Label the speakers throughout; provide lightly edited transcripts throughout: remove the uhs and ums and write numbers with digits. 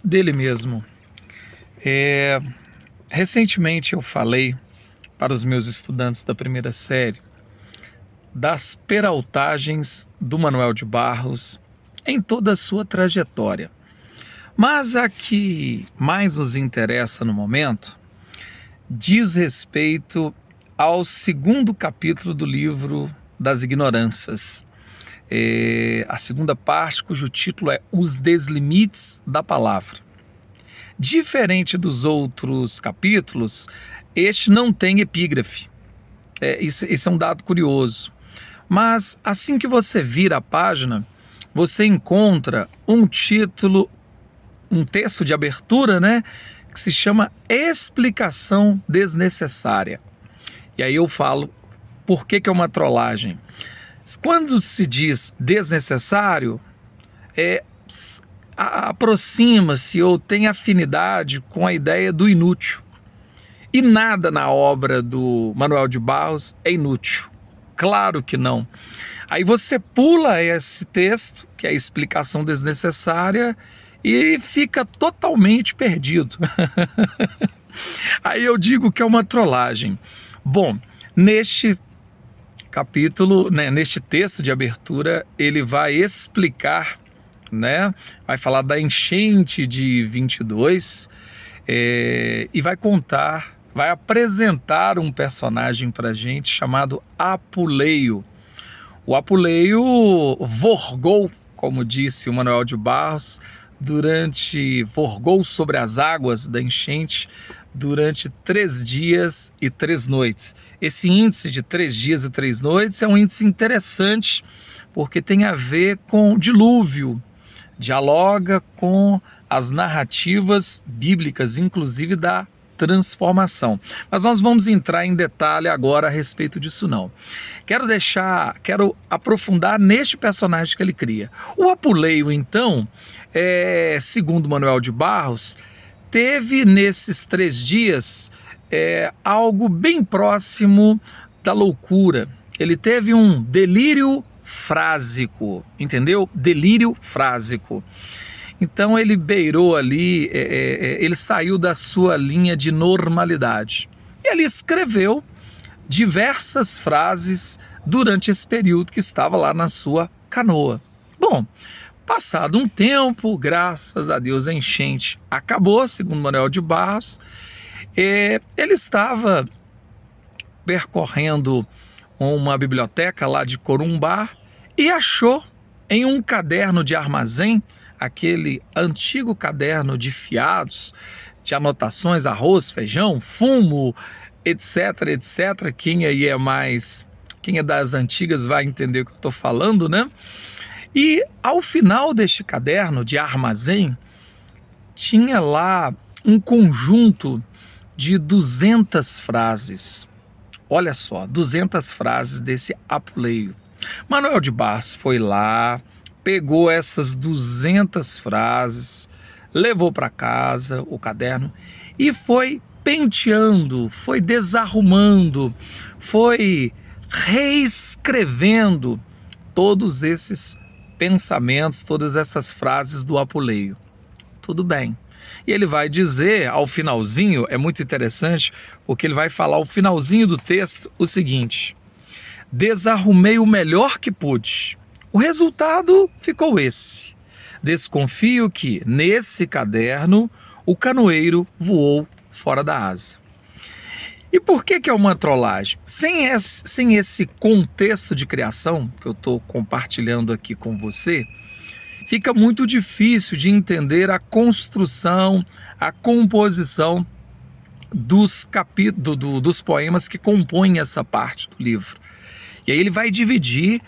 Speaker 1: Dele mesmo. Recentemente eu falei para os meus estudantes da primeira série das peraltagens do Manuel de Barros em toda a sua trajetória. Mas a que mais nos interessa no momento diz respeito ao segundo capítulo do livro das Ignorâncias. A segunda parte, cujo título é Os Deslimites da Palavra. Diferente dos outros capítulos, este não tem epígrafe. Isso é um dado curioso. Mas assim que você vira a página, você encontra um título, um texto de abertura, que se chama Explicação Desnecessária. E aí eu falo por que é uma trollagem. Quando se diz desnecessário, aproxima-se ou tem afinidade com a ideia do inútil. E nada na obra do Manuel de Barros é inútil. Claro que não. Aí você pula esse texto, que é a explicação desnecessária, e fica totalmente perdido. Aí eu digo que é uma trollagem. Bom, neste capítulo, neste texto de abertura, ele vai explicar, vai falar da enchente de 22 e vai apresentar um personagem para a gente chamado Apuleio. O Apuleio vorgou, como disse o Manuel de Barros, vorgou sobre as águas da enchente durante 3 dias e 3 noites. Esse índice de 3 dias e 3 noites é um índice interessante porque tem a ver com dilúvio, dialoga com as narrativas bíblicas, inclusive da transformação. Mas nós vamos entrar em detalhe agora a respeito disso não. Quero aprofundar neste personagem que ele cria. O Apuleio, então, segundo Manuel de Barros, teve nesses 3 dias algo bem próximo da loucura. Ele teve um delírio frásico, entendeu? Delírio frásico. Então ele beirou ali, ele saiu da sua linha de normalidade. E ele escreveu diversas frases durante esse período que estava lá na sua canoa. Bom, passado um tempo, graças a Deus, a enchente acabou, segundo Manuel de Barros. Ele estava percorrendo uma biblioteca lá de Corumbá e achou em um caderno de armazém, aquele antigo caderno de fiados, de anotações, arroz, feijão, fumo, etc, etc. Quem é das antigas vai entender o que eu estou falando, E ao final deste caderno de armazém, tinha lá um conjunto de 200 frases. Olha só, 200 frases desse Apuleio. Manuel de Barros foi lá, pegou essas 200 frases, levou para casa o caderno e foi penteando, foi desarrumando, foi reescrevendo todos esses pensamentos, todas essas frases do Apuleio. Tudo bem. E ele vai dizer ao finalzinho, é muito interessante, porque ele vai falar ao finalzinho do texto o seguinte: desarrumei o melhor que pude. O resultado ficou esse. Desconfio que, nesse caderno, o canoeiro voou fora da asa. E por que é uma trollagem? Sem esse contexto de criação que eu estou compartilhando aqui com você, fica muito difícil de entender a construção, a composição dos poemas que compõem essa parte do livro. E aí ele vai dividir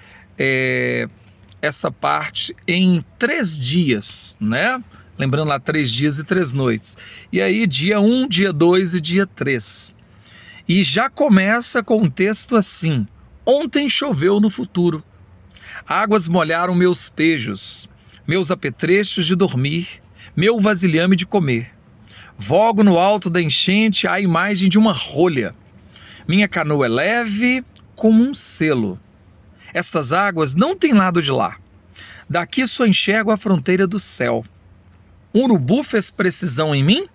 Speaker 1: essa parte em 3 dias, Lembrando lá 3 dias e 3 noites. E aí dia 1, dia 2 e dia 3. E já começa com um texto assim: ontem choveu no futuro, águas molharam meus pejos, meus apetrechos de dormir, meu vasilhame de comer. Vogo no alto da enchente a imagem de uma rolha. Minha canoa é leve como um selo. Estas águas não têm lado de lá. Daqui só enxergo a fronteira do céu. Urubu fez precisão em mim?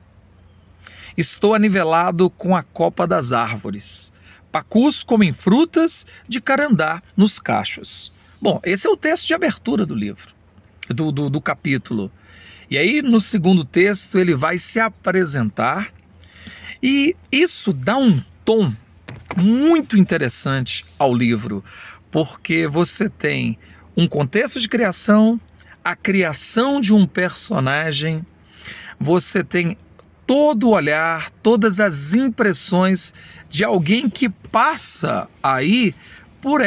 Speaker 1: Estou anivelado com a copa das árvores. Pacus comem frutas de carandá nos cachos. Bom, esse é o texto de abertura do livro, do capítulo. E aí, no segundo texto, ele vai se apresentar e isso dá um tom muito interessante ao livro, porque você tem um contexto de criação, a criação de um personagem, você tem todo o olhar, todas as impressões de alguém que passa aí por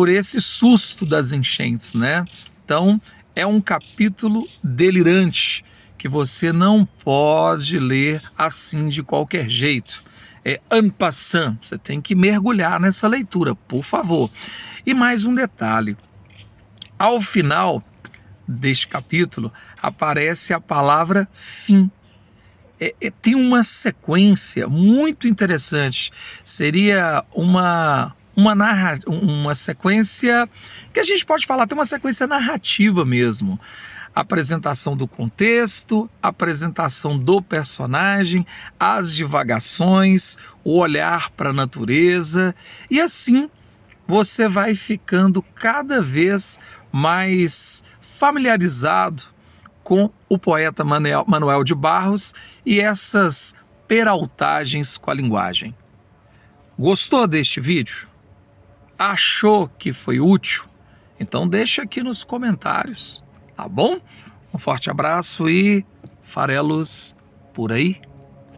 Speaker 1: esse susto das enchentes, né? Então, é um capítulo delirante que você não pode ler assim de qualquer jeito. É en passant, você tem que mergulhar nessa leitura, por favor. E mais um detalhe, ao final deste capítulo aparece a palavra fim. Tem uma sequência muito interessante, seria uma sequência que a gente pode falar, tem uma sequência narrativa mesmo. Apresentação do contexto, apresentação do personagem, as divagações, o olhar para a natureza, e assim você vai ficando cada vez mais familiarizado com o poeta Manuel de Barros e essas peraltagens com a linguagem. Gostou deste vídeo? Achou que foi útil? Então deixa aqui nos comentários, tá bom? Um forte abraço e farelos por aí.